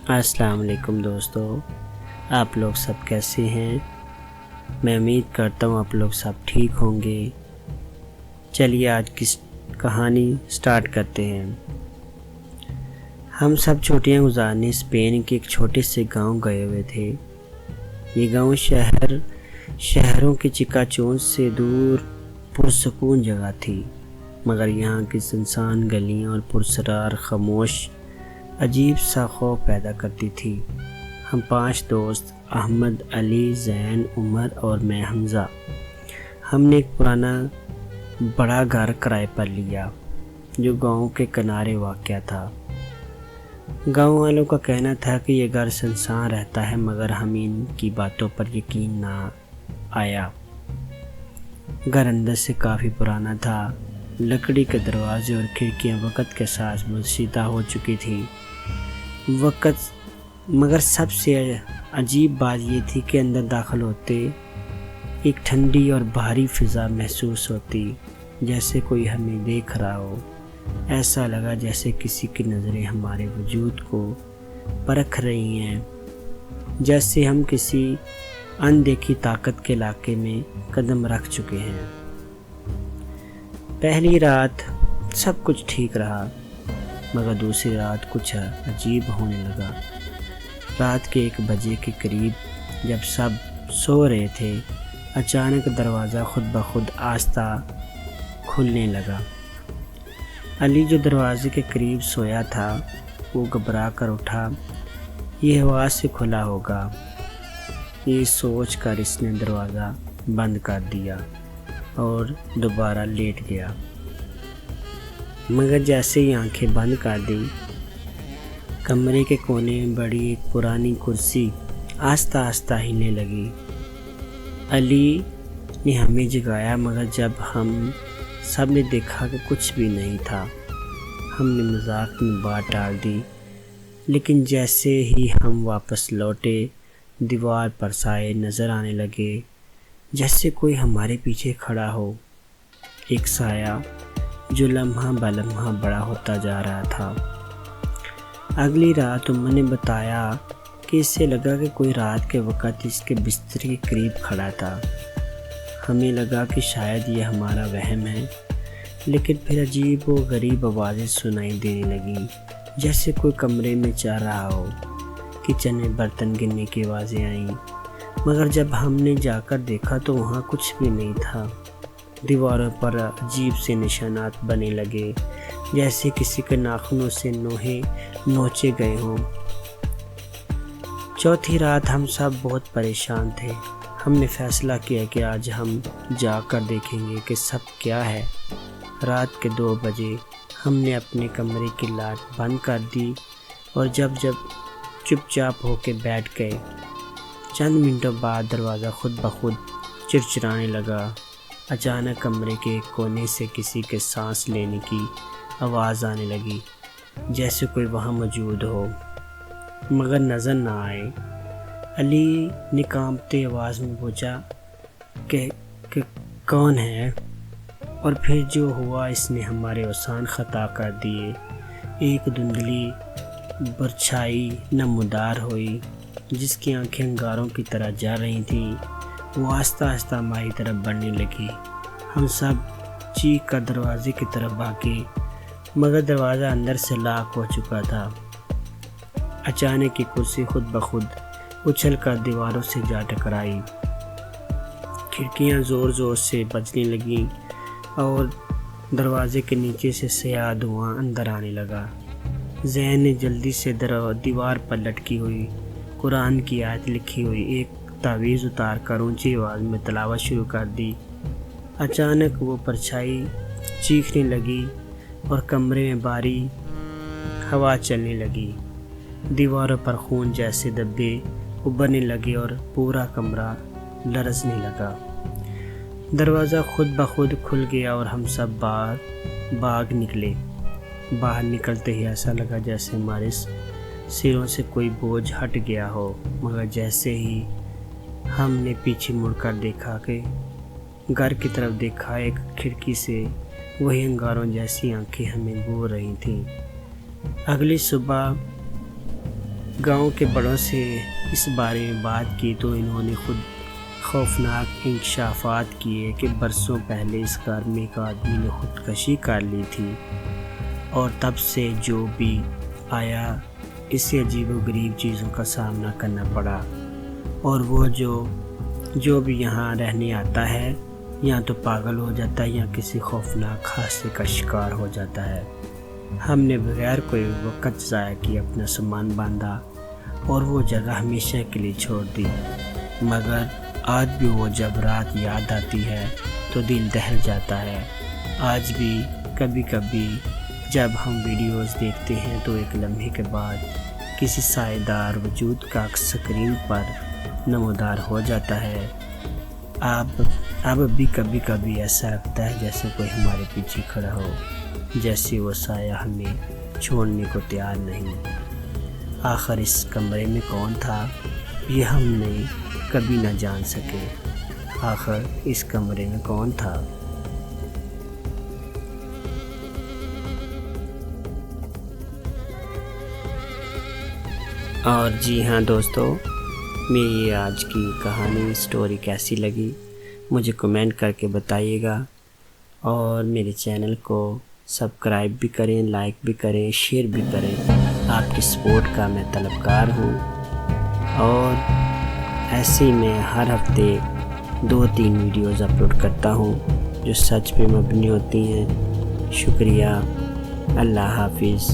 السلام علیکم دوستو، آپ لوگ سب کیسے ہیں؟ میں امید کرتا ہوں آپ لوگ سب ٹھیک ہوں گے۔ چلیے آج کی کہانی سٹارٹ کرتے ہیں۔ ہم سب چھٹیاں گزارنے اسپین کے ایک چھوٹے سے گاؤں گئے ہوئے تھے۔ یہ گاؤں شہروں کی چکا چوند سے دور پرسکون جگہ تھی، مگر یہاں کی سنسان گلیاں اور پرسرار خاموش عجیب سا خوف پیدا کرتی تھی۔ ہم 5 دوست احمد، علی، زین، عمر اور میں حمزہ، ہم نے ایک پرانا بڑا گھر کرائے پر لیا جو گاؤں کے کنارے واقع تھا۔ گاؤں والوں کا کہنا تھا کہ یہ گھر سنسان رہتا ہے، مگر ہمیں ان کی باتوں پر یقین نہ آیا۔ گھر اندر سے کافی پرانا تھا، لکڑی کے دروازے اور کھڑکیاں وقت کے ساتھ بلشیدہ ہو چکی تھی۔ مگر سب سے عجیب بات یہ تھی کہ اندر داخل ہوتے ایک ٹھنڈی اور بھاری فضا محسوس ہوتی، جیسے کوئی ہمیں دیکھ رہا ہو۔ ایسا لگا جیسے کسی کی نظریں ہمارے وجود کو پرکھ رہی ہیں، جیسے ہم کسی اندیکھی طاقت کے علاقے میں قدم رکھ چکے ہیں۔ پہلی رات سب کچھ ٹھیک رہا، مگر دوسری رات کچھ عجیب ہونے لگا۔ رات کے 1 بجے کے قریب جب سب سو رہے تھے، اچانک دروازہ خود بخود آہستہ کھلنے لگا۔ علی جو دروازے کے قریب سویا تھا، وہ گھبرا کر اٹھا۔ یہ ہوا سے کھلا ہوگا، یہ سوچ کر اس نے دروازہ بند کر دیا اور دوبارہ لیٹ گیا۔ مگر جیسے ہی آنکھیں بند کر دی، کمرے کے کونے میں بڑی ایک پرانی کرسی آہستہ آہستہ ہلنے لگی۔ علی نے ہمیں جگایا، مگر جب ہم سب نے دیکھا کہ کچھ بھی نہیں تھا، ہم نے مذاق میں بات ٹال دی۔ لیکن جیسے ہی ہم واپس لوٹے، دیوار پر سائے نظر آنے لگے، جیسے کوئی ہمارے پیچھے کھڑا ہو، ایک سایہ جو لمحہ بلمحہ بڑا ہوتا جا رہا تھا۔ اگلی رات عمر نے بتایا کہ اسے لگا کہ کوئی رات کے وقت اس کے بستر کے قریب کھڑا تھا۔ ہمیں لگا کہ شاید یہ ہمارا وہم ہے، لیکن پھر عجیب و غریب آوازیں سنائی دینے لگیں، جیسے کوئی کمرے میں چل رہا ہو۔ کچن میں برتن گرنے کی آوازیں آئیں، مگر جب ہم نے جا کر دیکھا تو وہاں کچھ بھی نہیں تھا۔ دیواروں پر عجیب سے نشانات بنے لگے، جیسے کسی کے ناخنوں سے نوچے گئے ہوں۔ چوتھی رات ہم سب بہت پریشان تھے۔ ہم نے فیصلہ کیا کہ آج ہم جا کر دیکھیں گے کہ سب کیا ہے۔ رات کے 2 بجے ہم نے اپنے کمرے کی لائٹ بند کر دی اور جب چپ چاپ ہو کے بیٹھ گئے۔ چند منٹوں بعد دروازہ خود بخود چرچرانے لگا۔ اچانک کمرے کے ایک کونے سے کسی کے سانس لینے کی آواز آنے لگی، جیسے کوئی وہاں موجود ہو، مگر نظر نہ آئے۔ علی نے کانپتے آواز میں پوچھا کہ کون ہے؟ اور پھر جو ہوا اس نے ہمارے اوسان خطا کر دیے۔ ایک دھندلی پرچھائی نمودار ہوئی، جس کی آنکھیں انگاروں کی طرح جل رہی تھیں۔ وہ آہستہ آہستہ ہماری طرف بڑھنے لگی۔ ہم سب چیخ کر دروازے کی طرف بھاگے، مگر دروازہ اندر سے لاک ہو چکا تھا۔ اچانک یہ کرسی خود بخود اچھل کر دیواروں سے جا ٹکرائی، کھڑکیاں زور زور سے بجنے لگیں اور دروازے کے نیچے سے سیاہ دھواں اندر آنے لگا۔ زین نے جلدی سے دیوار پر لٹکی ہوئی قرآن کی آیت لکھی ہوئی ایک تعویذ اتار کر اونچی آواز میں تلاوت شروع کر دی۔ اچانک وہ پرچھائی چیخنے لگی اور کمرے میں باری ہوا چلنے لگی۔ دیواروں پر خون جیسے دھبے ابھرنے لگے اور پورا کمرہ لرزنے لگا۔ دروازہ خود بخود کھل گیا اور ہم سب باہر نکلے۔ باہر نکلتے ہی ایسا لگا جیسے ہمارے سروں سے کوئی بوجھ ہٹ گیا ہو، مگر جیسے ہی ہم نے پیچھے مڑ کر دیکھا کہ گھر کی طرف دیکھا، ایک کھڑکی سے وہی انگاروں جیسی آنکھیں ہمیں گھور رہی تھیں۔ اگلی صبح گاؤں کے بڑوں سے اس بارے میں بات کی تو انہوں نے خود خوفناک انکشافات کیے کہ برسوں پہلے اس گھر میں ایک آدمی نے خودکشی کر لی تھی اور تب سے جو بھی آیا اس سے عجیب و غریب چیزوں کا سامنا کرنا پڑا، اور وہ جو بھی یہاں رہنے آتا ہے یا تو پاگل ہو جاتا ہے یا کسی خوفناک حادثے کا شکار ہو جاتا ہے۔ ہم نے بغیر کوئی وقت ضائع کیے اپنا سامان باندھا اور وہ جگہ ہمیشہ کے لیے چھوڑ دی، مگر آج بھی وہ جب رات یاد آتی ہے تو دل دہل جاتا ہے۔ آج بھی کبھی کبھی جب ہم ویڈیوز دیکھتے ہیں تو ایک لمحے کے بعد کسی سائے دار وجود کا اسکرین پر نمودار ہو جاتا ہے۔ اب بھی کبھی کبھی ایسا لگتا ہے جیسے کوئی ہمارے پیچھے کھڑا ہو، جیسے وہ سایہ ہمیں چھوڑنے کو تیار نہیں۔ آخر اس کمرے میں کون تھا یہ ہم نے کبھی نہ جان سکے۔ آخر اس کمرے میں کون تھا؟ اور جی ہاں دوستو، میری آج کی کہانی اسٹوری کیسی لگی مجھے کمنٹ کر کے بتائیے گا، اور میرے چینل کو سبسکرائب بھی کریں، لائک بھی کریں، شیئر بھی کریں۔ آپ کی سپورٹ کا میں طلبگار ہوں، اور ایسے ہی میں ہر ہفتے 2-3 ویڈیوز اپلوڈ کرتا ہوں جو سچ پہ مبنی ہوتی ہیں۔ شکریہ، اللہ حافظ۔